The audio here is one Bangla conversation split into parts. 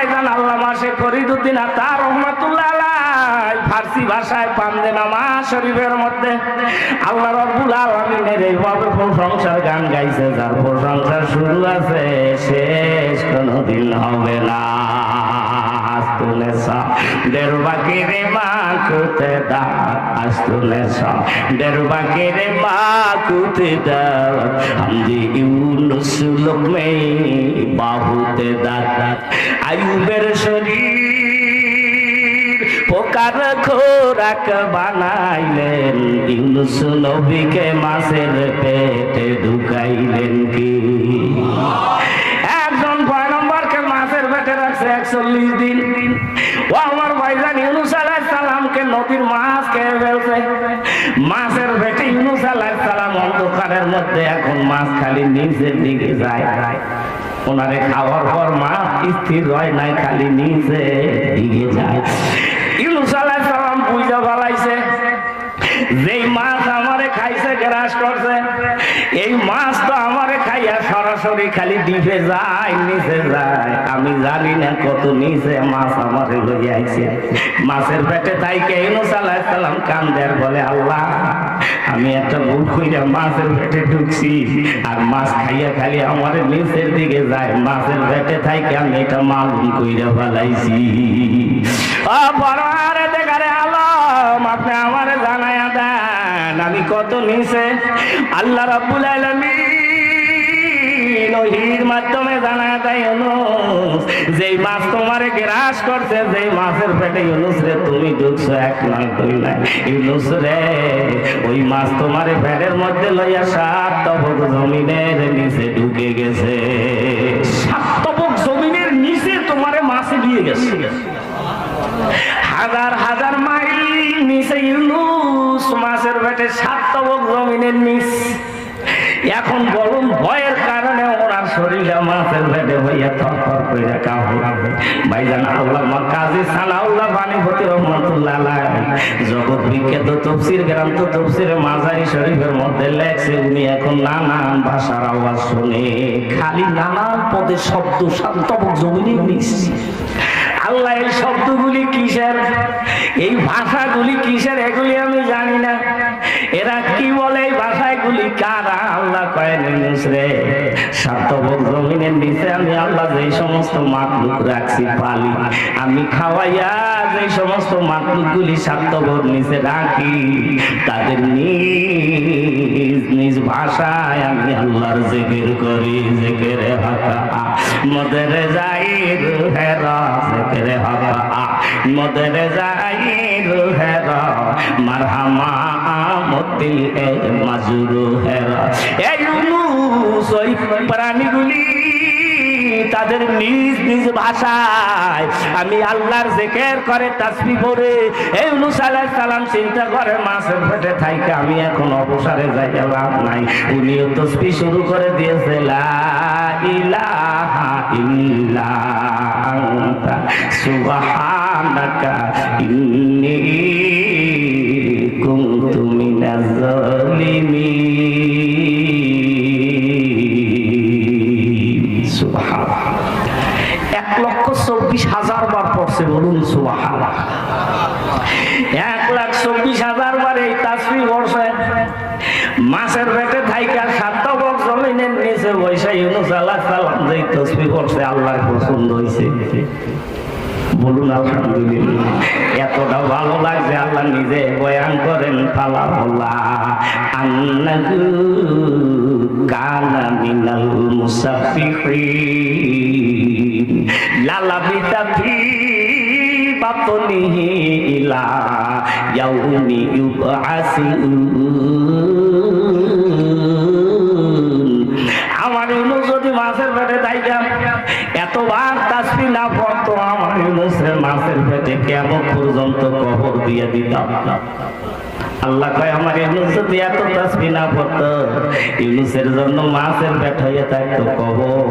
ভাইজান আল্লামা শেখ ফরিদউদ্দিন আতার রহমাতুল্লাহ আলাইহি ফার্সি ভাষায় পান্দে নামাজ শরীফের মধ্যে আল্লাহ রাব্বুল আলামিনের এইভাবে প্রশংসার গান গাইছে, যার প্রশংসা শুরু আছে শেষ কোনোদিন হবে না। আস্তুনে সা দেরবাকি রে মা কুতে দা, আস্তুনে সা দেরবাকি রে মা কুতে দা, হামদি ইউনুস লোকমে বাহুতে দাদা। আইয়ুবের শরীর পোকার খোরাক বানাইলেন, ইউনুস নবীকে মাছের পেটে ঢুকাইলেন কি? একজন 6 নম্বরকে মাছের পেটে রাখছে 41 দিন। ও আমার ভাইজান ইউনুস আলাইহিস সালামকে নদীর মাছ খেয়ে ফেলছে। মাছের পেটে ইউনুস আলাইহিস সালাম অন্ধকারের মধ্যে, এখন মাছ খালি নিচের দিকে যায়। ওনারে খাওয়ার পর মাছ স্থির হয় নাই, খালি নিচে দিকে যায়। ইউনুস আলাইহিস সালাম বুঝা ফেলাইছে যেই মাছ আমারে খাইছে, গ্রাস করছে, এই মাছ তো আমারে খাইয়া সরাসরি খালি ডিপে যায়, নিচে যায়। আমি জানি না কত নিচে মাছ আমারে লইয়া আইছে। মাছের পেটে থাইকে ইউনুস আলাইহিস সালাম কান্দে আর বলে, আল্লাহ আমি একটা ভুল কইরা মাছের পেটে ঢুকছি, আর মাছ খাইয়া খালি আমারে নিচের দিকে যায়। মাছের পেটে থাইকে আমি এটা মালুম কইরা ফেলাইছি। ও বড় আরে দেখারে আলম, আপনি আমারে জানায়া দেন আমি কত নিচে। আল্লাহ রাব্বুল আলামিন ওহীর মাধ্যমে জানায়া দেয়, ইউনুস যেই মাছ তোমারে গ্রাস করছে, যেই মাছের পেটে ইউনুস রে তুমি ঢুকছো, 1 নয় 2 নয়, ইউনুস রে ওই মাছ তোমারে পেটের মধ্যে লইয়া 7 তবক জমিনের নিচে ঢুকে গেছে। 7 তবক জমিনের নিচে তোমারে মাছে দিয়ে গেছে। হাজার হাজার মাইল নিচে ইউনুস মাছের পেটে, 7 তবক জমিনের নিচ। এখন বলুন ভয়ের কারণে ওনার শরীরে মাছের পেটে হইয়া থরথর করে কাঁপে। ভাইজান আল্লামা কাজী সানাউল্লাহ বানীপতি রহমাতুল্লাহ আলাইহি জগৎ বিখ্যাত তাফসীর গ্রন্থ তাফসীরে মাজারি শরীফের মধ্যে লেখছে, উনি এখন নানান ভাষার আওয়াজ শুনে, খালি নানান পদের শব্দ 7 তবক জমিনের নিচ। আল্লাহ এই শব্দগুলি কিসের, এই ভাষাগুলি কিসের, এগুলি আমি জানি না। এরা কি বলে, এই ভাষাগুলি কারা? আল্লাহ কয়, ইউনুস রে 7 তবক জমিনের নিচে আমি আল্লাহ যেই সমস্ত মাখলুক রাখছি পালি, আমি খাওয়াইয়া যেই সমস্ত মাখলুকগুলি 7 তবক নিচে রাখি, তাদের নিজ নিজ ভাষায় আমি আল্লাহর জিকির করি। জিকিরে হাকা মদরে যাই রুহেরা, জিকিরে হাকা মদরে যাই রুহেরা, মারহামা মতিল এ মাজরু হেরা। এই ইউনুস ওই প্রাণীগুলি তাদের নিজ নিজ ভাষায় আমি আল্লাহর জিকির করে, তাসবিহ পড়ে। এই ইউনুস আলাইহিস সালাম চিন্তা করে, মাছের পেটে থাইকে আমি এখন অবসরে যাই, লাভ নাই। উনিও তাসবিহ শুরু করে দিয়েছে, লা ইলাহা ইল্লা আনতা সুবহানাকা ইন্নী কুনতু মিনাজ জালিমিন। সুবহানাল্লাহ। 1,24,000 বার পড়ছে, বলুন সুবহানাল্লাহ। 1,24,000 বার এই তাসবিহ পড়ছে। মাছের পেটে থাইকা 7 তবক জমিনের নিচে বৈশা ইউনুস আলাইহিস সালাম যেই তাসবিহ পড়ছে, আল্লাহর পছন্দ হইছে। বলুন আলহামদুলিল্লাহ। এতটা ভালো লাগছে, আল্লাহ নিজে বয়ান করেন, ফালাহুল্লাহ আন্নাহু কানা মিনাল মুসাফফিহিন লালাবিতা ফি বাতনিহি ইলা ইয়াউমি ইউবআসুন। আমার ইউনুস যদি মাছের পেটে থাইকা এতবার তাসবিহ না পড়তো, আমার ইউনুসের মাছের পেটে কিয়ামত পর্যন্ত কবর দিয়ে দিতাম। আল্লাহ কয়, আমার ইউনুস যদি এত তাসবিহ না পড়তো, ইউনুসের জন্য মাছের পেট হয়ে থাকতো কবর।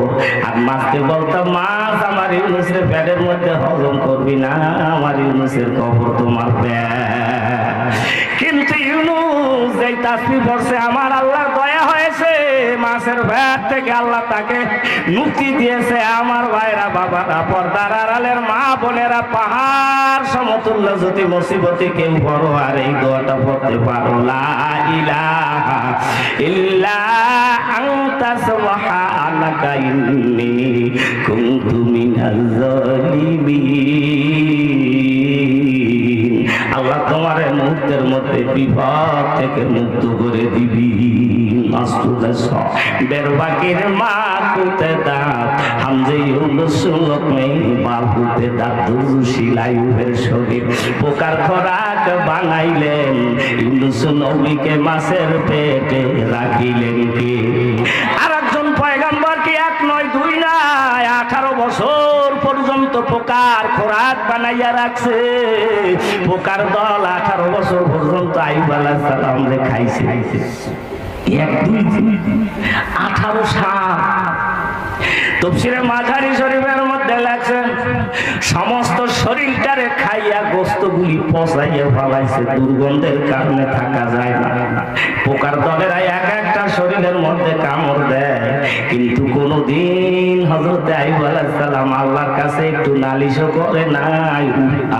আর মাছকে বলতাম, মাছ আমার ইউনুসের পেটের মধ্যে হজম করবি না, আমার ইউনুসের কবর তোমার পেট। কিন্তু ইউনুস যেই তাসবিহ পড়ছে, আমার আল্লাহর দয়া হয়েছে, মাছের ভেট থেকে আল্লাহ তাকে মুক্তি দিয়েছে। আমার ভাইরা বাবারা পর্দার আড়ালের মা বোনেরা, পাহাড় সমতুল্য যদি মুসিবতে কেউ বড় আর এই দোয়াটা পড়তে পারো, লা ইলাহা ইল্লা আনতা সুবহানাকা ইন্নী কুনতু মিনাজ জালিমিন। আল্লাহ তোমার মুহূর্তের মধ্যে বিপদ থেকে মুক্ত করে দিবি। বেরবাকির মা কুতে দাঁত হামজে সুলক নেই বাবুতে দাঁত দুশিলাইয়ের শরীর পোকার খোরাক বানাইলেন ইউনুস নবীকে মাছের পেটে রাখিলেন কে? আর একজন পয়গম্বর কি এক নয় দুই নয় 18 বছর পর্যন্ত পোকার খোরাক বানাইয়া রাখছে। পোকার দল 18 বছর পর্যন্ত আইয়ুব আলাইহিস সালাম খাইছে। 18 সাল। তাফসীরে মাঝারি শরীফের মধ্যে লেখছেন সমস্ত শরীরটারে খাইয়া গোস্তগুলি পচাইয়া ফেলাইছে, দুর্গন্ধের কারণে থাকা যায় না। পোকার দলেরা এক একটা শরীরের মধ্যে কামড় দেয়, কিন্তু কোনদিন হযরত আইয়ুব আলাইহিস সালাম আল্লাহর কাছে একটু নালিশও করে নাই,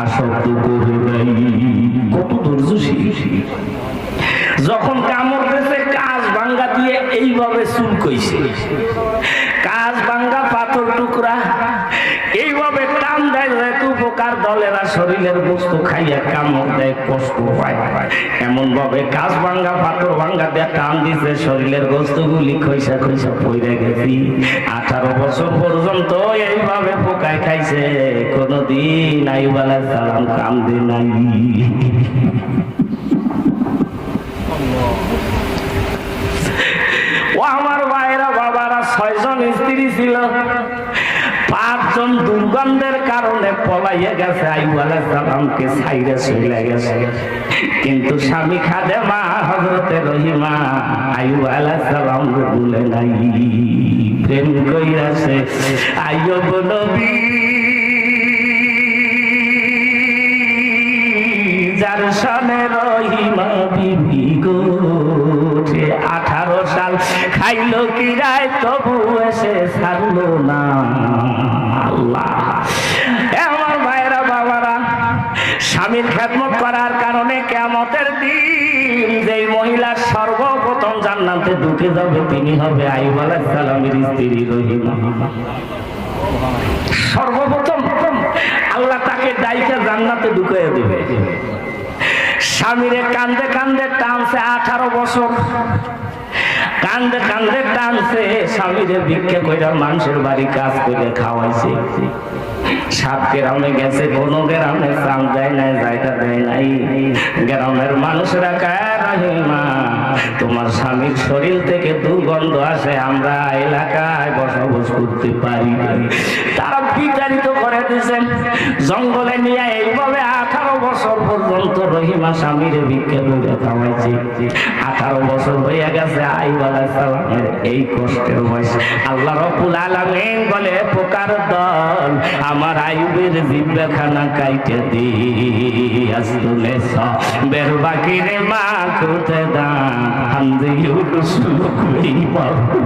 আসক্ত করে নাই। কত ধৈর্যশীল। যখন কামড় দিয়েছে কাজ ভাঙ্গা দিয়ে এইভাবে চুলকাইছে, কাজ ভাঙ্গা পাথর টুকরা এইভাবে টান দেয়, যেহেতু পোকার দলেরা শরীরের বস্তু খাইয়া কামড় দেয়, কষ্ট পায়, এমন ভাবে কাজ ভাঙ্গা পাথর ভাঙ্গা দিয়ে টান দিছে, শরীরের বস্তুগুলি খইসা খইসা পড়ে গেছি। 18 বছর পর্যন্ত এইভাবে পোকায় খাইছে, কোনদিন আইয়ুব আলাইহিস সালাম কান্দে নাই। ও আমার ভাইরা বাবারা, 6 জন স্ত্রী ছিল, 5 জন দুর্গন্ধের কারণে পলাইয়া গেছে, আইয়ুব আলাইহিস সালামকে ছাইরে চলে গেছে। কিন্তু স্বামী খাদেমা হযরতে রহিমা আইয়ুব আলাইহিস সালাম ভুলে নাই, প্রেম কইরাছে আইয়ুব নবী যার শানে রহিমা বিবি গো। 18 সাল খাইলো কিরায় তবু এসে ছাড়লো না। আল্লাহ, আমার ভাইরা বাবারা, স্বামীর খেদমত করার কারণে কিয়ামতের দিন যেই মহিলা সর্বপ্রথম জান্নাতে ঢুকে যাবে তিনি হবে আইয়ুব আলাইহিস সালামের স্ত্রী রহিমা। সর্বপ্রথম আল্লাহ তাকে ডাইকা জান্নাতে ঢুকিয়ে দেবে। স্বামীরে কান্দে কান্দে টানছে 18 বছর, কান্দে কান্দে টানছে, স্বামীরে ভিক্ষা কইরা মানুষের বাড়ি কাজ করে খাওয়াইছে। 7 গ্রামে গেছে, কোন গ্রামে চাল দেয় নাই, জায়গা দেয় নাই। গ্রামের মানুষরা কয় রহিমা তোমার স্বামীর শরীর থেকে দুর্গন্ধ আসে, আমরা এলাকায় বসবাস করতে পারি না। তারা বিতাড়িত করে দিয়েছেন, জঙ্গলে নিয়ে এইভাবে 18 বছর পর্যন্ত রহিমা স্বামীর ভিক্ষা করে খাওয়াইছে। 18 বছর হয়ে গেছে আইয়ুব আলাইহিস সালামের এই কষ্টের বয়স। আল্লাহ রাব্বুল আলামিন বলে পোকার দল আমার আইয়ুবের জিহ্বাখানা কাইটে দি, আসলে সবের বাকি রে মা কুতে দা হামদে ইউনুস লুকই বাবু।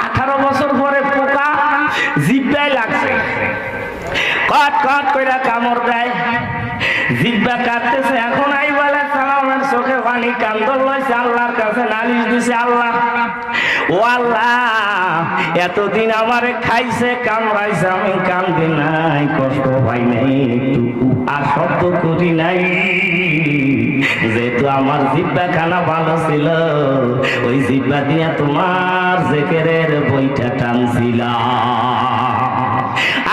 18 বছর পরে পোকা জিহ্বায় লাগছে, কট কট কইরা কামড় দেয়, জিহ্বা কাটতেছে। এখন আইয়ুব আলাইহিস সালামের চোখে পানি, কান্দল লইছে, আল্লাহর কাছে নালিশ দিছে, আল্লাহ ও আল্লাহ এতদিন আমারে খাইছে কামড়াইছে, আমি কান্দি নাই, কষ্ট পাই নাই, একটু আর শব্দ করি নাই, যেহেতু আমার জিহ্বাখানা ভালো ছিল, ওই জিহ্বা দিয়া তোমার জিকিরের বইটা টানছিলাম।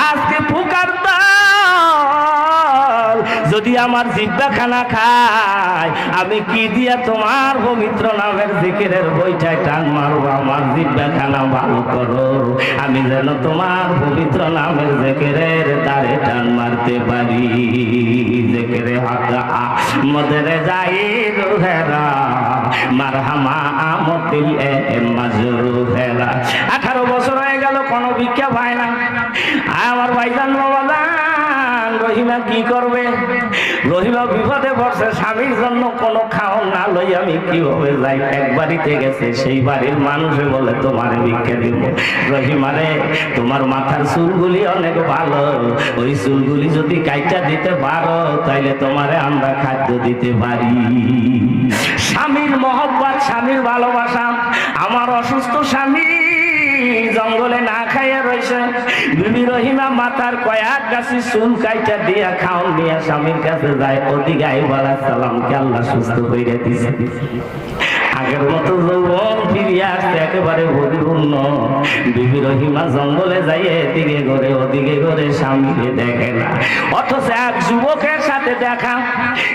আজকে পোকার দল যদি আমার জিহ্বাখানা খায়, আমি কি দিয়া তোমার পবিত্র নামের জিকিরের বইটায় টান মারবো? আমার জিহ্বাখানা ভালো করো, আমি যেন তোমার পবিত্র নামের জিকিরের তারে টান মারতে পারি। জিকিরে হাকা মদরে যাই রুহেরা মারহামা আমতিল এ মাজরুহেরা। 18 বছর হয়ে গেল, কোনো ভিক্ষা পায় না। আমার ভাইজান বাবাজান রহিমা কি করবে? রহিমা বিপদে পড়ছে, স্বামীর জন্য কোনো খাওয়ান না লই আমি কিভাবে যাই? এক বাড়িতে গেছে, সেই বাড়ির মানুষে বলে তোমার ভিক্ষা দিব। রহিমারে, তোমার মাথার চুলগুলি অনেক ভালো, ওই চুলগুলি যদি কাইটা দিতে পারো তাইলে তোমারে আমরা খাদ্য দিতে পারি। স্বামীর মহব্বত, স্বামীর ভালোবাসা। আমার অসুস্থ স্বামী জঙ্গলে না খাইয়া রয়েছে, বিবি রহিমা মাথার কয়েক গাছি চুল কাইটা দিয়া খাওন নিয়ে স্বামীর কাছে যায়। ওদিকে আইয়ুব আলাইহিস সালামকে আল্লাহ সুস্থ কইরা দিছে। আগের মতো যৌবন ফিরিয়ে আসছে, একেবারে পরিপূর্ণ। বিবি রহিমা জঙ্গলে যাই, এদিকে ঘরে ওদিকে ঘরে, স্বামীকে দেখে না। অথচ এক যুবকের সাথে দেখা,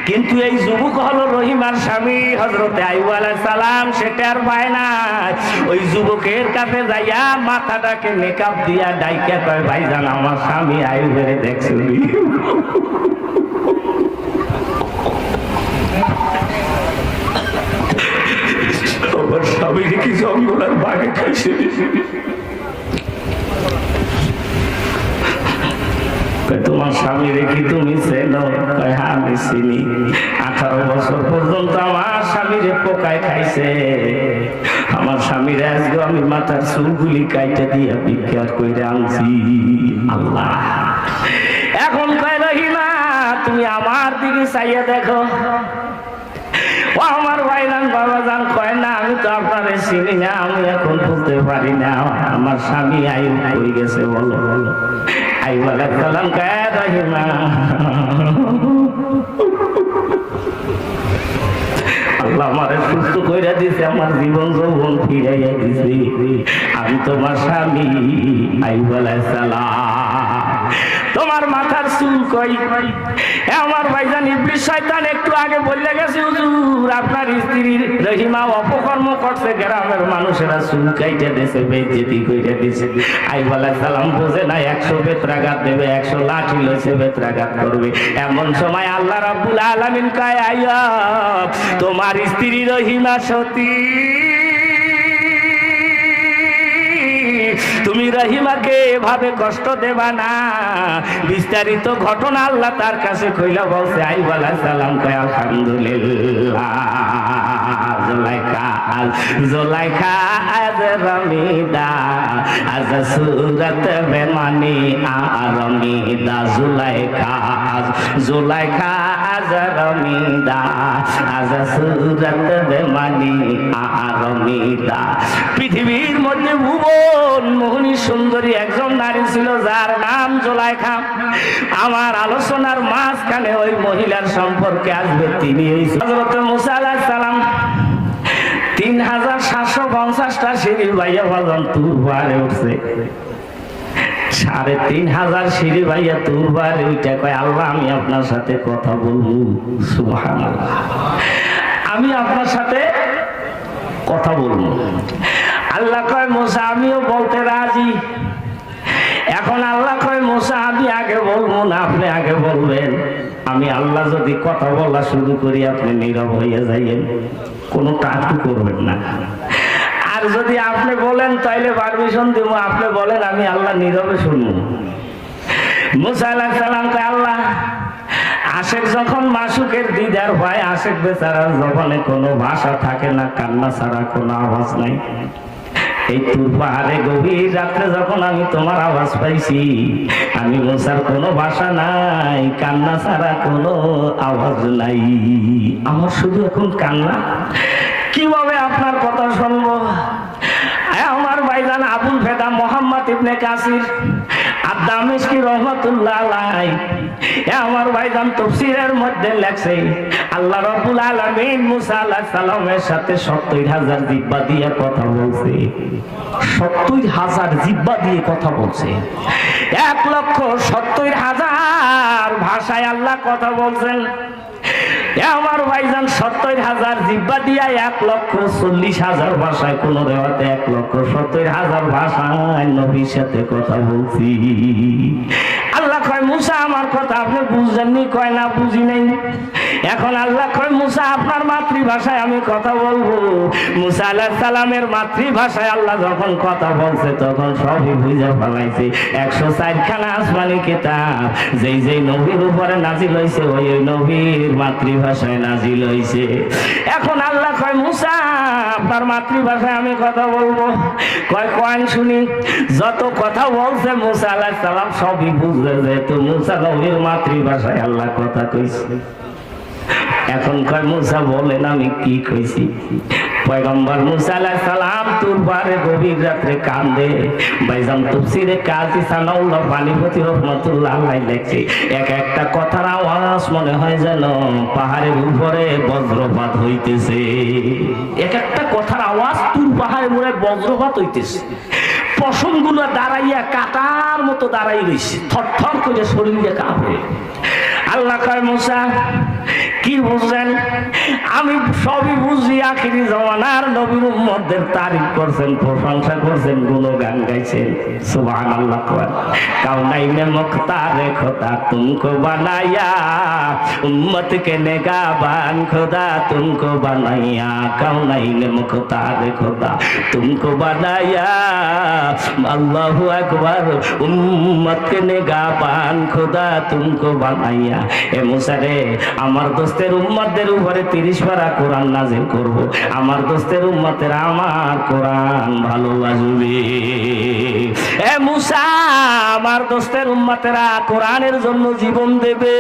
কিন্তু এই যুবক হলো রহিমার স্বামী হযরতে আইয়ুব আলাইহিস সালাম। সেটা আর পায় না। ওই যুবকের কাছে যাইয়া মাথাটাকে মেকআপ দিয়া ডাইকা কয়, ভাইজান আমার স্বামী আইয়ুবের দেখছেন? আমার স্বামী কি জঙ্গলার বাঘে খাইছে? তোমার স্বামী রেখে তুমি চেনো? হ্যাঁ আমি চিনি। 18 বছর পর্যন্ত আমার স্বামীরে পোকায় খাইছে। আমার স্বামীর আজকে আমি মাথার চুলগুলি কাইটা দিয়া ভিক্ষা কইরা আনছি। আল্লাহ এখন কয়, রহিমা তুমি আমার দিকে চাইয়া দেখো। ও আমার ভাইজান বাবাজান কয় না, আমি তো আপনারে চিনি না, আমি এখন বলতে পারি না আমার স্বামী আইয়ুব কই গেছে, বলো বলো। আইয়ুব আলাইহিস সালাম কয়, রহিমা আল্লাহ আমারে সুস্থ কইরা দিছে, আমার জীবন যৌবন ফিরাইয়া দিছে। আমি তোমার স্বামী আইয়ুব আলাইহিস সালাম। তোমার মাথার চুল কই? আমার ভাইজান ইবলিস শয়তান একটু আগে বলে গেছে, হুজুর আপনার স্ত্রী রহিমা অপকর্ম করছে, গ্রামের মানুষেরা চুল কাইটা দিয়েছে, বেইজ্জতি কইরা দিয়েছে। আইয়ুব আলাইহিস সালাম বোঝে না 100 বেত্রাঘাত দেবে, 100 লাঠি লইছে বেত্রাঘাত করবে। এমন সময় আল্লাহ রাব্বুল আলামিন কয়, আইয়ুব তোমার স্ত্রী রহিমা সতী, তুমি রহিমাকে এভাবে কষ্ট দেবা না। বিস্তারিত ঘটনা আল্লাহ তার কাছে কইলা বলছে। আইয়ুব আলাইহিস সালাম কয়, আলহামদুলিল্লাহ। জুলাইখা আজ রমিদা, আজ সুরত বেমানি আরমিদা। জুলাইখা আজ রমিদা, আজ সুরত বেমানি আরমিদা। পৃথিবীর মধ্যে ভুবন মোহনী সুন্দরী একজন নারী ছিল, যার নাম জুলাইখা। আমার আলোচনার মাঝখানে ওই মহিলার সম্পর্কে আসবে। তিনি হযরত মুসা আলাইহিস সালাম 3750টা সিঁড়ি বাইয়া বাজান তুর পাহাড়ে উঠছে। 3500 সিঁড়ি বাইয়া তুর পাহাড়ে উঠে কয়, আল্লাহ আমি আপনার সাথে কথা বলবো। সুবহানাল্লাহ, আমি আপনার সাথে কথা বলবো। আল্লাহ কয়, মুসা আমিও বলতে রাজি। এখন আল্লাহ কয়, মুসা আমি আগে বলবো না, আপনি আগে বলবেন। আমি আল্লাহ যদি কথা বলা শুরু করি আপনি নীরব হয়ে যাইয়েন, কোনো টাটু করবেন না। আর যদি আপনি বলেন তাইলে পারমিশন দিব, আপনি বলেন, আমি আল্লাহ নীরবে শুনবো। মুসা আলাইহিস সালাম কয়, আল্লাহ আশেক যখন মাসুকের দিদার হয়, আশেক বেচারার জবানে কোনো ভাষা থাকে না, কান্না ছাড়া কোনো আওয়াজ নাই। এই তুর পাহাড়ে গভীর রাত্রে যখন আমি তোমার আওয়াজ পাইছি, আমি মুসার কোনো ভাষা নাই, কান্না ছাড়া কোনো আওয়াজ নাই, আমার শুধু এখন কান্না। কিভাবে আপনার কথা শুনবো? আমার ভাইজান আবুল ফেদা মোহাম্মদ ইবনে কাসির আদ-দামেশকি রহমাতুল্লাহ আলাইহি আমার ভাইজান তাফসীরের মধ্যে লেখছে, আল্লাহ রাব্বুল আলামিন মুসা আলাইহিস সালামের সাথে ৭০,০০০ জিহ্বা দিয়ে কথা বলছে। ৭০,০০০ জিহ্বা দিয়ে কথা বলছে। ১,৭০,০০০ ভাষায় আল্লাহ কথা বলছেন। আমার ভাইজান ৭০,০০০ জিহ্বা দিয়া ১,৪০,০০০ ভাষায়, কোন রেওয়াতে ১,৭০,০০০ ভাষায় নবীর সাথে কথা বলছি। আল্লাহ কয় মুসা আমার কথা আপনি বুঝলেননি? কয় না বুঝি নাই। এখন আল্লাহ কয় মুসা আপনার মাতৃভাষায় আমি কথা বলবো। মুসা আলাইহিস সালামের মাতৃভাষায় আল্লাহ যখন কথা বলছে তখন সবই বুঝে ফেলাইছে। 104 খানা আসমানি কিতাব যেই যেই নবীর উপরে নাজিল হয়েছে ওই ওই নবীর মাতৃভাষায় নাজিল হয়েছে। এখন আল্লাহ কয় মুসা আপনার মাতৃভাষায় আমি কথা বলবো। কয় কয়েন শুনি। যত কথা বলছে মুসা আলাইহিস সালাম সবই বুঝলে যেহেতু মুসা নবীর মাতৃভাষায় আল্লাহ কথা কইছে। এখন কয় মুসা বলেন আমি কি কইছি? পয়গম্বর মুসা আলাইহিস সালাম তুরবারে গভীর রাতে কান্দে। ভাইজান তাফসীরে কাজী সানাউল্লাহ পানিপতি রাহমাতুল্লাহ আলাইহি লেখছে এক একটা কথার আওয়াজ মনে হয় যেন পাহাড়ের উপরে বজ্রপাত হইতেছে। এক একটা কথার আওয়াজ তুর পাহাড়ের উপরে বজ্রপাত হইতেছে। পশমগুলো দাঁড়াইয়া কাটার মতো দাঁড়াই রইছে, থরথর করে শরীরে কাঁপে। আল্লাহ কয় মুসা কি বুঝলেন? আমি সবই বুঝি। আখিরি জমানার নবীর উম্মতদের তারিফ করছেন, প্রশংসা করছেন, গুণগান গাইছেন। সুবহানাল্লাহ। কাউনাইনে মুখতারে খোদা তুমকো বানায়া, উম্মত কে নেগাবান খোদা তুমকো বানায়া। কাউনাইনে মুখতারে খোদা তুমকো বানায়া, আল্লাহু আকবার। উম্মত কে নেগাবান খোদা তুমকো বানায়া। এ মুসা রে, আমার দোস্তের উম্মতদের উপরে 30 পারা কোরআন নাযিল করব। আমার দোস্তের উম্মতের আমার কোরআন ভালোবাসবে। এ মুসা, আমার দোস্তের উম্মতেরা কোরআনের জন্য জীবন দেবে।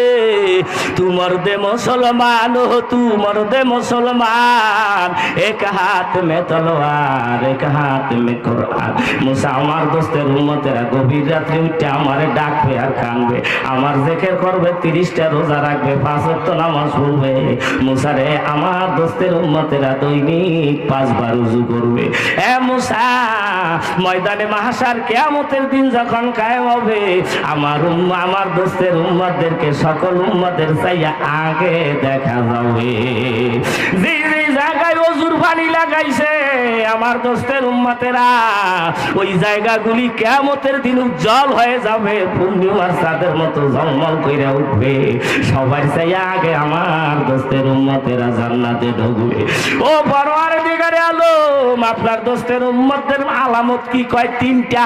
তোমার দে মুসলমান ও তোমার দে মুসলমান, এক হাত মে তলোয়ার এক হাত মে কোরআন। মুসা, আমার দোস্তের উম্মতেরা গভীর রাত্রে উঠে আমারে ডাকবে আর কানবে, আমার জিকির করবে, 30টা রোজা রাখবে, 5 ওয়াক্ত নামাজ পড়বে। মুসা রে, আমার দোস্তের উম্মতেরা দৈনিক 5 বার ওযু করবে। এ মুসা, ময়দানে মাহশার কিয়ামতের দিন যখন কায়েম হবে, আমার দোস্তের উম্মতদেরকে সকল উম্মতের চাইয়া আগে দেখা যাবে। যে যে জায়গায় ওযুর পানি লাগাইছে আমার দোস্তের উম্মতেরা, ওই জায়গাগুলি কিয়ামতের দিন উজ্জ্বল হয়ে যাবে, পূর্ণিমার চাঁদের মতো ঝলমল কইরা উঠবে। সবার চাইয়া আগে আমার দোস্তের উম্মতেরা জান্নাতে ঢুকবে। ও পরওয়ারদিগারে আলম, আপনার দোস্তের উম্মতদের আলামত কি? কয় 3টা।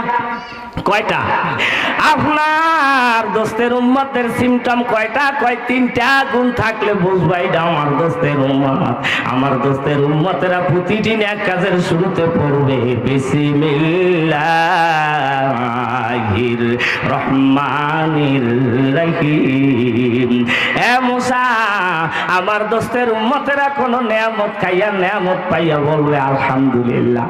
কয়টা? আপনার দোস্তের উম্মতের সিমটম কয়টা? কয় 3টা। গুণ থাকলে বুঝবা এটা আমার দোস্তের উম্মত। আমার দোস্তের উম্মতেরা প্রতিদিন এক কাজের শুরুতে পড়বে বিসমিল্লাহির রহমানির রহিম। এ মুসা, আমার দোস্তের উম্মতেরা কোন নেয়ামত খাইয়া নেয়ামত পাইয়া বলবে আলহামদুলিল্লাহ।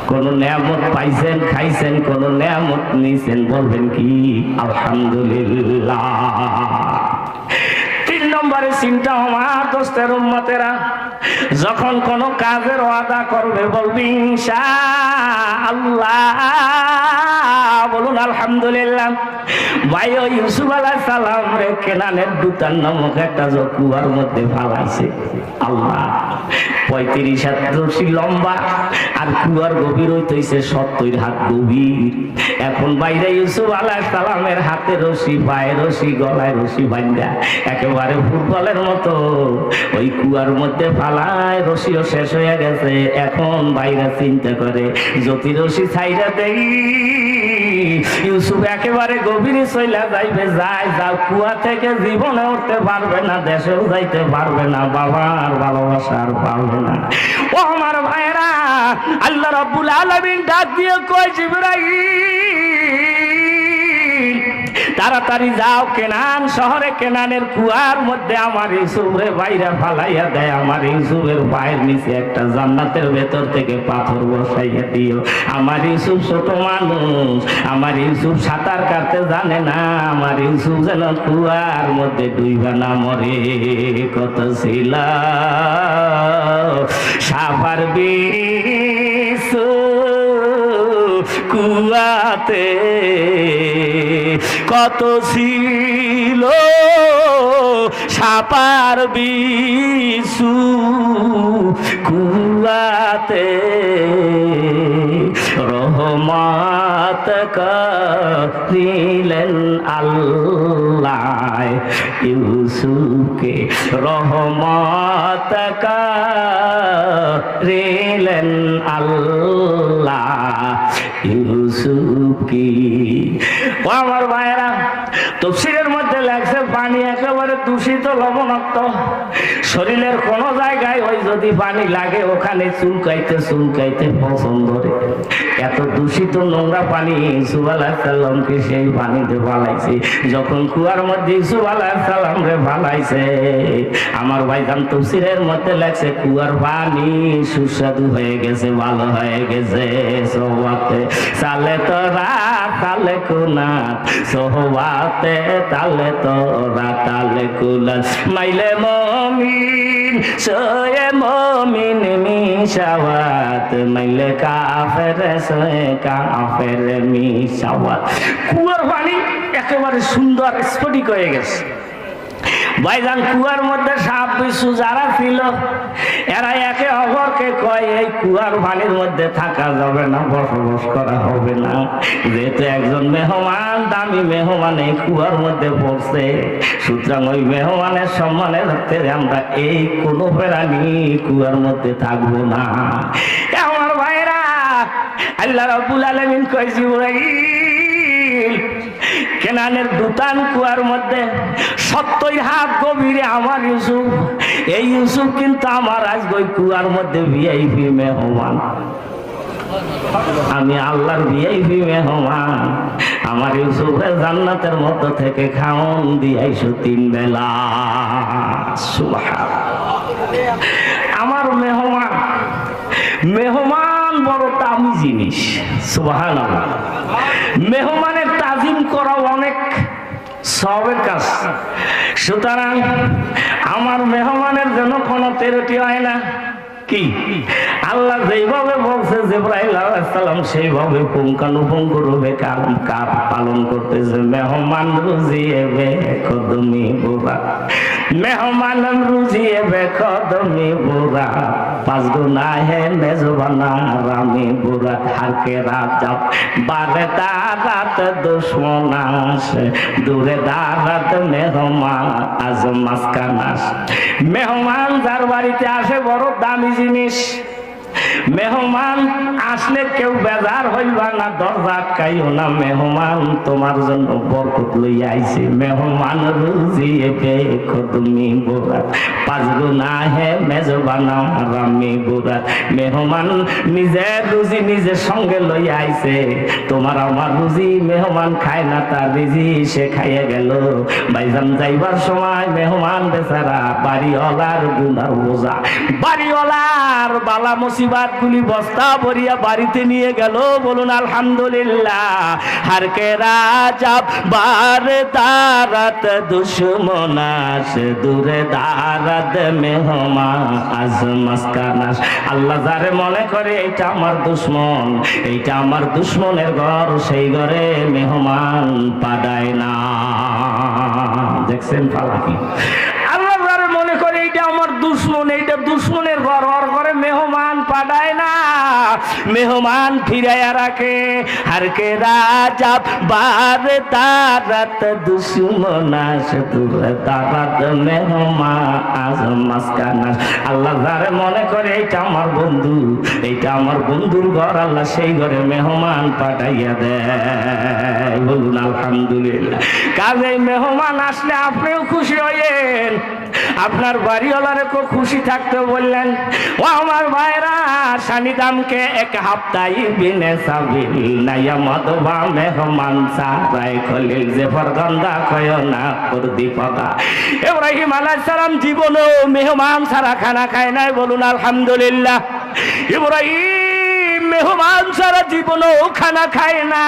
কোন নেয়ামত পাইছেন, খাইছেন, কোন নেয়ামত নিছেন, বলবেন কি আলহামদুলিল্লাহ। 3 নম্বরে চিন্তা, আমার দোস্তের উম্মতেরা যখন কোন কাজের ওয়াদা করবে বলবে ইনশাআল্লাহ। বলুন আলহামদুলিল্লাহ। ভাই, ওই ইউসুফ আলাইহিস সালাম রে কেনানের দুতান নামক একটা কুয়ার মধ্যে ফালাইছে আল্লাহ। 35 হাত রশি লম্বা আর কুয়ার গভীর হইতেছে 70 হাত গভীর। এখন বাইরে ইউসুফ আলাইহিস সালামের হাতে রশি, পায়ে রশি, গলায় রশি বাঁধা একেবারে ফুটবলের মতো ওই কুয়ার মধ্যে ফালায়। রশিও শেষ হয়ে গেছে। এখন বাইরে চিন্তা করে যদি রশি ছাইরা দেই ইউসুফ একেবারে গভীরে চইলা যাইবে। যাও কুয়া থেকে জীবনে উঠতে পারবে না, দেশেও যাইতে পারবে না, বাবার ভালোবাসা আর পাবে না। ও আমার ভাইরা, আল্লাহ রাব্বুল আলামিন ডাক দিয়ে কয় জিবরাইল, তাড়াতাড়ি যাও কেনান শহরে, কেনানের কুয়ার মধ্যে আমার ইউসুফরে বাইরে ফালাইয়া দেয়। আমার ইউসুফের পায়ের নিচে একটা জান্নাতের ভেতর থেকে পাথর বসাইয়া দিও। আমার ইউসুফ ছোট মানুষ, আমার ইউসুফ সাঁতার কাটতে জানে না, আমার ইউসুফ যেন কুয়ার মধ্যে ডুইবা না মরে। কত ছিল সাফার বিষ কুয়াতে, কত ছিল সাপার বিছু কুয়াতে। রহমত করিলেন আল্লাহ ইউসুফকে রহমত করিলেন আল্লাহ ইউসুফকে। ও আমার ভাইরা, তাফসীরের মধ্যে লেখছে পানি একেবারে দূষিত লবণাক্ত, শরীরের কোন জায়গায় ওই যদি পানি লাগে ওখানে চুলকাইতে পছন্দ করে। এত দূষিত নোংরা পানি ইউসুফ আলাইহিস সালামকে সেই পানিতে ফালাইছে। যখন কুয়ার মধ্যে ইউসুফ আলাইহিস সালামকে ফালাইছে, আমার ভাইজান তাফসীরের মধ্যে লেখছে কুয়ার পানি সুস্বাদু হয়ে গেছে, ভালো হয়ে গেছে। সোহবাতে চালে তোরা তালে কুনাত, সোহবাতে তালে তোরা তালে কুনাত, মাইলে মমিন সোয়ে মমিন মিশাওয়াত, মাইলে কাফের সোয়ে কাফের মিশাওয়াত। কুয়ার পানি একেবারে সুন্দর স্ফটিক হয়ে গেছে। ভাইজান কুয়ার মধ্যে সাপ বিচ্ছু যারা ছিল এরা একে অপরকে কয় এই কুয়ার পানির মধ্যে থাকা যাবে না, বসবাস করা হবে না, যেহেতু একজন মেহমান, দামি মেহমান এই কুয়ার মধ্যে পড়ছে, সুতরাং ওই মেহমানের সম্মানে রাখতে আমরা এই কোনো প্রাণী কুয়ার মধ্যে থাকবো না। আমার ভাইরা, আল্লাহ রাব্বুল আলামিন কয় জিবরাইল কেনানের দুতান কুয়ার মধ্যে 70 হাত গভীরে আমার ইউসুফ, এই ইউসুফ কিন্তু আমার আজকে ওই কুয়ার মধ্যে ভিআইপি মেহমান, আমি আল্লাহর ভিআইপি মেহমান। আমার ইউসুফের জান্নাতের মধ্য থেকে খাওন দিয়াইছো 3 বেলা। সুবহানাল্লাহ। আমার মেহমান, মেহমান বড় দামি জিনিস। সুবহানাল্লাহ। মেহমানের তাজিম করা অনেক সবের কাজ, সুতরাং আমার মেহমানের জন্য কোনো তেরোটি হয় না। কি আল্লাহ যেইভাবে বলছে জিবরাইল আলাইহিস সালাম সেইভাবে পুঙ্খানুপুঙ্খ রূপে কার পালন করতেছে। মেহমান রুজিয়ে বে কদমি বুরা, মেহমান রুজিয়ে বে কদমি বুরা, 5 গুনা হে মেজবানা রামি বুরা, হারকে রাজাব বারে দারাত দুশ্মনাস, দূরে দারাত মেহমান আজ মাসকানাস। মেহমান যার বাড়িতে আসে বড় দামি জিনিস। মেহমান আসলে কেউ বেজার হইবা না, দরজা আটকাইও না, মেহমান তোমার জন্য বরকত লইয়া আইছে। মেহমান রুজিয়ে বে কদমি বুরা, 5 গুনা হে মেজবানা রামি বুরা। মেহমান নিজের রুজি নিজের সঙ্গে লইয়া আইছে, তোমার আমার রুজি মেহমান খায় না, তার রিজি সে খাইয়া গেল। ভাইজান যাইবার সময় মেহমান বেচারা বাড়িওয়ালার গুনার বোঝা, বাড়িওয়ালার বালা মুসিবত গুলি বস্তা ভরিয়া বাড়িতে নিয়ে গেল। বলুন আলহামদুলিল্লাহ। হারকে রাজাব বারে দারাত দুশ্মনাস, দূরে দারাত মেহমান আজ মাসকানাস। আল্লাহ যারে মনে করে এইটা আমার দুশ্মন, এইটা আমার দুশ্মনের ঘর, সেই ঘরে মেহমান পাঠায় না। দেখছেন পালাকি? আল্লাহ যারে মনে করে এইটা আমার দুশ্মন, এইটা দুশ্মনের ঘর, ওর ঘরে মেহমান পাঠায় না, মেহমান ফিরাইয়া রাখে। হারকে রাজা বারে দারাত দুশ্মনাস, দূরে দারাত মেহমান আজ মাসকানাস। আল্লাহ যারে মনে করে এইটা আমার বন্ধু, এইটা আমার বন্ধুর ঘর, আল্লাহ সেই ঘরে মেহমান পাঠাইয়া দেয়। বলুন আলহামদুলিল্লাহ। কাজে মেহমান আসলে আপনিও খুশি হইয়েন, আপনার বাড়িওয়ালারে খুব খুশি থাকতে বললেন। ও আমার ভাইরা, সানি দামকে 1 হাফতাই বিনে সাবিল নাইয়া মদবা মেহমান সারাই খলিল যে ফরগন্দা কয় না করদি পদা। ইব্রাহিম আলাইহিস সালাম জীবনও মেহমান ছাড়া খানা খায় নাই। বলুন আলহামদুলিল্লাহ। ইব্রাহিম মেহমান ছাড়া জীবনও খানা খায় না।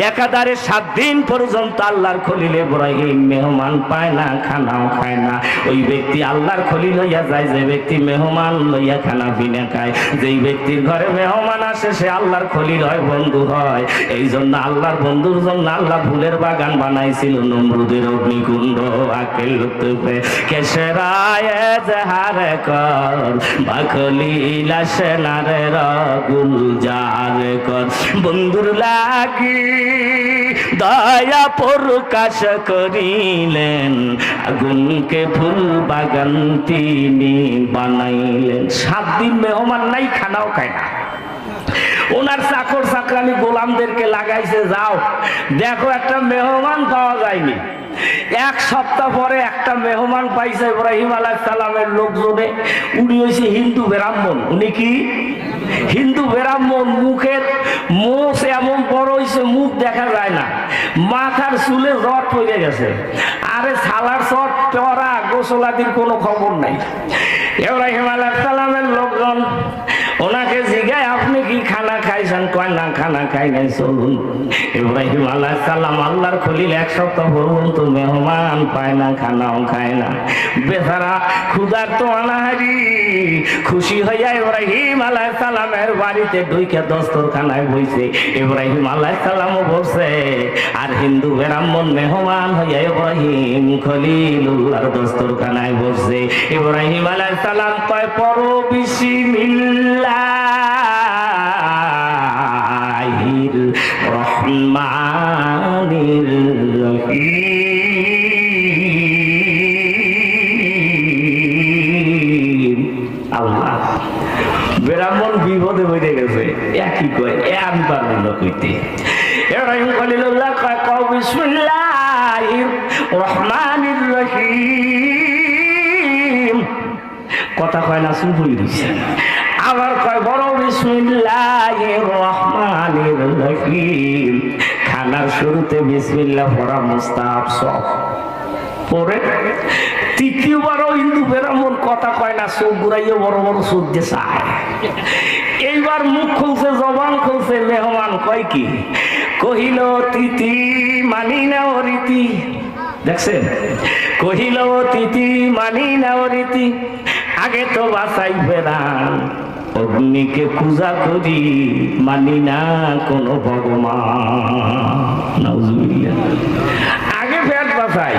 একাধারে 7 দিন পর্যন্ত আল্লাহর খলিল ইব্রাহিম মেহমান পায় না, খানাও খায় না। ওই ব্যক্তি আল্লাহর খলিল হইয়া যায় যে ব্যক্তি মেহমান লইয়া খানা পিনা খায়। যেই ব্যক্তির ঘরে মেহমান আসে সে আল্লাহর খলিল হয়, বন্ধু হয়। এই জন্য আল্লাহর বন্ধুর জন্য আল্লাহ ফুলের বাগান বানাইছিল, নমরুদের অগ্নিকুণ্ড আকেল লুতুফে কেশরায় জাহার কর বাখলিল সেনারে গুলজার কর। বন্ধুর লাগি দয়া প্রকাশ করিলেন, আগুনকে ফুল বাগান তিনি বানাইলেন। 7 দিন মেহমান নাই, খানাও খায় না। ওনার চাকর চাকরানি গোলামদেরকে লাগাইছে, যাও দেখো একটা মেহমান পাওয়া যায়নি। 1 সপ্তাহ পরে একটা মেহমান পাইছে ইব্রাহিম আলাইহিস সালামের লোকজনে। উনি হইছে হিন্দু ব্রাহ্মণ। উনি কি হিন্দু ব্রাহ্মণ। মুখের মোষ এমন বড় হইছে, মুখ দেখা যায় না। মাথার চুলে জট পড়ে গেছে। আরে সালার চট পরা গোসলাদির কোনো খবর নাই। ইব্রাহিম আলাইহিস সালামের লোকজন ওনাকে জিজ্ঞাসা, আপনি কি খানা খাইছেন? কয় না, খানা খাই নাই, চলুন। ইব্রাহিম আলাইহিস সালাম আল্লাহর খলিল 1 সপ্তাহ পর্যন্ত মেহমান পায় না, খানাও খায় না। বেচারা ক্ষুধার্ত অনাহারি। খুশি হইয়া ইব্রাহিম আলাইহিস সালামের বাড়িতে ঢুকে দস্তরখানায় বইছে। ইব্রাহিম আলাইহিস সালামও বসে, আর হিন্দু ব্রাহ্মণ মেহমান হইয়া ইব্রাহিম খলিলুল্লাহর দস্তরখানায় বসে। ইব্রাহিম আলাইহিস সালাম কয়, পড়ো বিসমিল্লাহির রহমানির রহিম। আল্লাহ, ব্রাহ্মণ বিপদে হয়ে গেছে। একই কয়, আমি পারবো না কইতে। ইব্রাহিম খলিলুল্লাহ কয়, কও বিসমিল্লাহির রহমানির রহিম। কথা কয় না, চুপ হয়ে দিছে। আবার কয়, বড় বিসমিল্লাহির রহমানির রহিম। খানার শুরুতে বিসমিল্লাহ পড়া মুস্তাহাব সব। পরে তৃতীয়বারও হিন্দু ব্রাহ্মণ কথা কয় না, চোখ ঘুরাইয়া বড় বড় চোখ দিয়ে চায়। এইবার মুখ খুলছে, জবান খুলছে। মেহমান কয় কি? কহিল, তিথি মানি না ও রীতি। দেখছেন? কহিল, তিথি মানি না ও রীতি, আগে তো বাসাই ফেরান, অগ্নিকে পূজা করি, মানি না কোন ভগবান। আগে ফের বাসাই,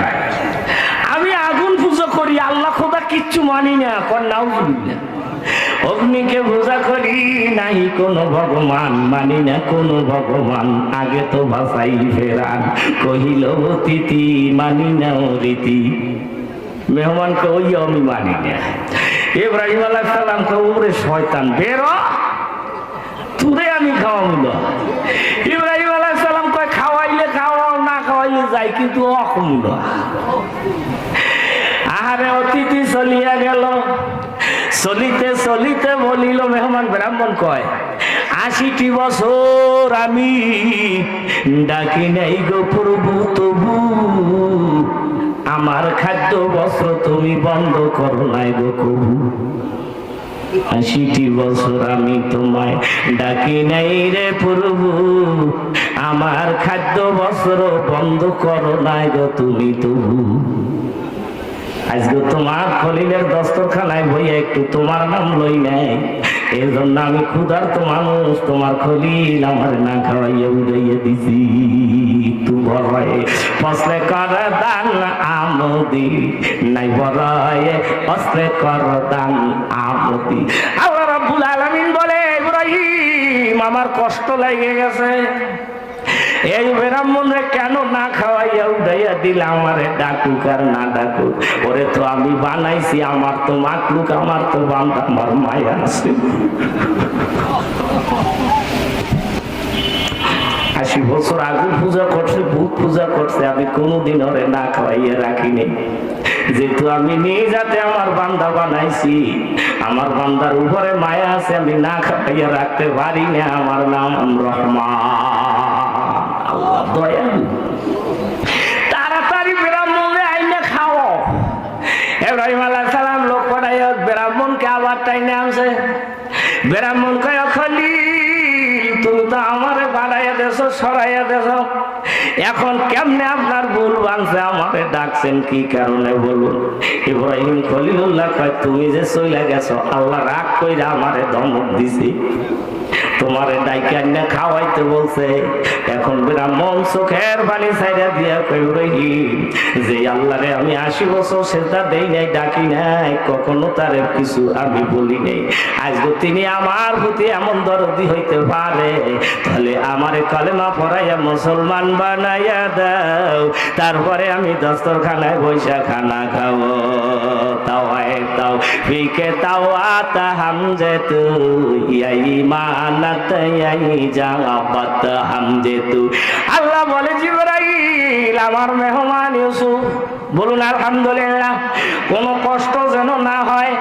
আমি আগুন পূজা করি, আল্লাহ খোদা কিচ্ছু মানি না। নাউজুবিল্লাহ। অগ্নিকে পূজা করি, নাই কোন ভগবান, মানি না কোন ভগবান, আগে তো বাসাই ফেরান। কহিল, অতিথি মানি না ও রীতি। মেহমানকে ওই আমি মানি না। ইব্রাহিম আলাইহিস সালাম কে, ওরে শয়তান, বেরো, তুরে আমি খাওয়াবো। ইব্রাহিম আলাইহিস সালাম কয়, খাওয়াইলে খাওয়াও, না খাওয়াইলে যাই, কিন্তু অকমুল। আহারে, অতিথি চলিয়া গেল। চলিতে চলিতে বলিল মেহমান, ব্রাহ্মণ কয়, 80টি বছর আমি ডাকি নাই গো প্রভু, তবু আমার খাদ্য বস্ত্র তুমি বন্ধ করো নাই গো কবু। 80টি বছর আমি তোমায় ডাকি নাই রে প্রভু, আমার খাদ্য বস্ত্র বন্ধ করো নাই গো তুমি তবু। আজকে তোমার খলিলের দস্তরখানায় বইয়া একটু তোমার নাম লই নাই, এই জন্য আমি ক্ষুধার্ত মানুষ, তোমার খলিল আমার না খাওয়াইয়া উড়াইয়া দিছি। তু বড়ায় ফসলে কর দান আমদি, নাই বড়ায় ফসলে কর দান আমদি। আল্লাহ রাব্বুল আলামিন বলে, ইব্রাহিম আমার কষ্ট লেগে গেছে, এই ব্রাহ্মণরে কেন না খাওয়াইয়া উঠাইয়া দিলে? আমারে ডাকুক আর না ডাকুক, ওরে তো আমি বানাইছি, আমার তো মাকলুক, আমার তো বান্দা, আমার মায়া আছে। 80 বছর আগুন পূজা করছে, ভূত পূজা করছে, আমি কোনোদিন ওরে না খাওয়াইয়া রাখিনি। যেহেতু আমি নিয়ে যাতে আমার বান্দা বানাইছি, আমার বান্দার উপরে মায়া আছে, আমি না খাওয়াইয়া রাখতে পারি না। আমার নাম রহমান, আল্লাহ দয়ালু। তাড়াতাড়ি ব্রাহ্মণে আইনে খাও। ইব্রাহিম আলাইহিস সালাম লোক পাঠাইয়া ব্রাহ্মণকে আবার টাইনে আনছে। ব্রাহ্মণ কয়, খলিল তুমি তো আমারে বাড়াইয়া দেছো, সরাইয়া দেছো, এখন কেমনে আপনার ভুল ভাঙছে, আমাকে ডাকছেন কি কারণে বলুন। ইব্রাহিম খলিলুল্লাহ কয়, তুমি যে চলে গেছো আল্লাহ রাগ কইরা আমারে ধমক দিছি, তোমারে ডাইকা না খাওয়াইতে বলছে। এখন ব্রাহ্মণ চোখের পানি ছাইরা দিয়া কই, ইব্রাহিম যে আল্লাহরে আমি 80 বছর সেজদা দেই নাই, ডাকি নাই, কখনো তারে কিছু আমি বলি নাই, আজ তিনি আমার প্রতি এমন দরদি হইতে পারে, তাহলে আমারে কালেমা পড়াইয়া মুসলমান বানাইয়া দাও, তারপরে আমি দস্তরখানায় বৈশা খানা খাবো। তাও তাও ফিকে তাও আতা হামজে তু ইমানাত জাবাত হামজে তু। আল্লাহ বলে, জিবরাইল আমার মেহমান ইউসুফ, বলুন আলহামদুলিল্লাহ, কোনো কষ্ট যেন না হয়।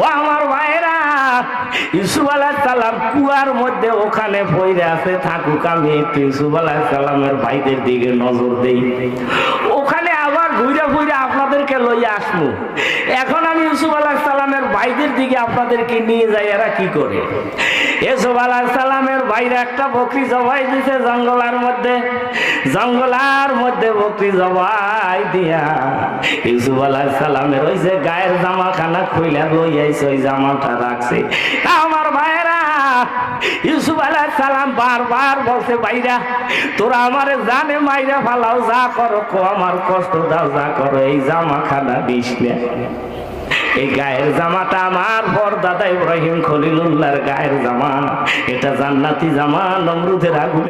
ও আমার ভাইরা, ইউসুফ আলাইহিস সালাম কুয়ার মধ্যে ওখানে পড়ে আছে, থাকুক, আমি একটু ইউসুফ আলাইহিস সালামের ভাইদের দিকে নজর দেই, ওখানে আবার ঘুরে ঘুরে আপনাদেরকে লইয়া আসবো। এখন আমি ইউসুফ আলাইহিস সালামের ভাইদের দিকে আপনাদেরকে নিয়ে যাই, এরা কি করে। ইউসুফ আলাইহিস সালামের ভাইরা একটা বকরি জবাই দিছে জঙ্গলার মধ্যে, জঙ্গলার মধ্যে বকরি জবাই দিয়া ইউসুফ আলাইহিস সালামের ওই যে গায়ের জামাখানা খুইলা লই আইছে, ওই জামাটা রাখছে। আমার ভাইরা, ইউসুফ আলাইহিস সালাম বারবার বলছে, ভাইরা তোরা আমারে জানে মাইরা ফালাও, যা করো কো, আমার কষ্ট দাও, যা করো, এই জামাখানা দিস না। এই গায়ের জামাটা আমার পরদাদা ইব্রাহিম খলিলুল্লাহর গায়ের জামা, এটা জান্নাতি জামা, নমরুদের আগুন